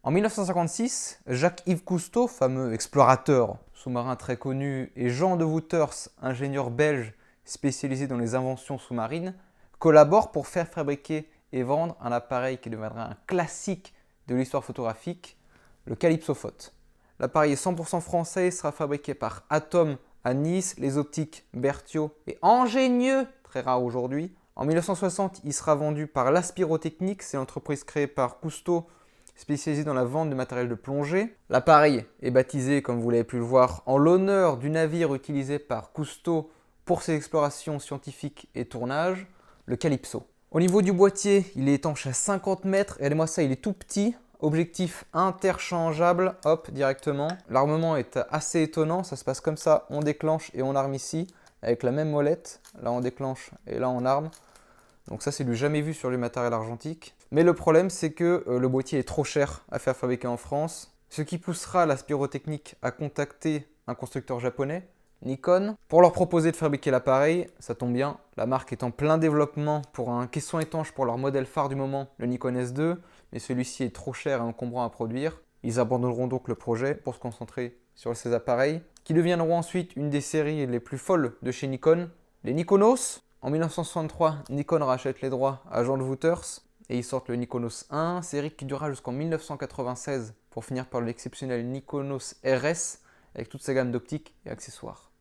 En 1956, Jacques-Yves Cousteau, fameux explorateur sous-marin très connu, et Jean de Wouters, ingénieur belge spécialisé dans les inventions sous-marines, collaborent pour faire fabriquer et vendre un appareil qui deviendra un classique de l'histoire photographique, le Calypsophote. L'appareil est 100% français et sera fabriqué par Atom à Nice, les optiques Berthiaud et Ingénieux, très rare aujourd'hui. En 1960, il sera vendu par l'Aspirotechnique, c'est l'entreprise créée par Cousteau, spécialisée dans la vente de matériel de plongée. L'appareil est baptisé, comme vous l'avez pu le voir, en l'honneur du navire utilisé par Cousteau pour ses explorations scientifiques et tournages, le Calypso. Au niveau du boîtier, il est étanche à 50 mètres. Regardez-moi ça, il est tout petit. Objectif interchangeable, hop, directement. L'armement est assez étonnant, ça se passe comme ça, on déclenche et on arme ici, avec la même molette. Là on déclenche et là on arme. Donc ça c'est du jamais vu sur les matériels argentiques. Mais le problème c'est que le boîtier est trop cher à faire fabriquer en France, ce qui poussera la Spirotechnique à contacter un constructeur japonais, Nikon, pour leur proposer de fabriquer l'appareil. Ça tombe bien, la marque est en plein développement pour un caisson étanche pour leur modèle phare du moment, le Nikon S2, mais celui-ci est trop cher et encombrant à produire. Ils abandonneront donc le projet pour se concentrer sur ces appareils, qui deviendront ensuite une des séries les plus folles de chez Nikon, les Nikonos. En 1963, Nikon rachète les droits à Jean de Wouters et ils sortent le Nikonos 1, série qui durera jusqu'en 1996 pour finir par l'exceptionnel Nikonos RS avec toute sa gamme d'optiques et accessoires.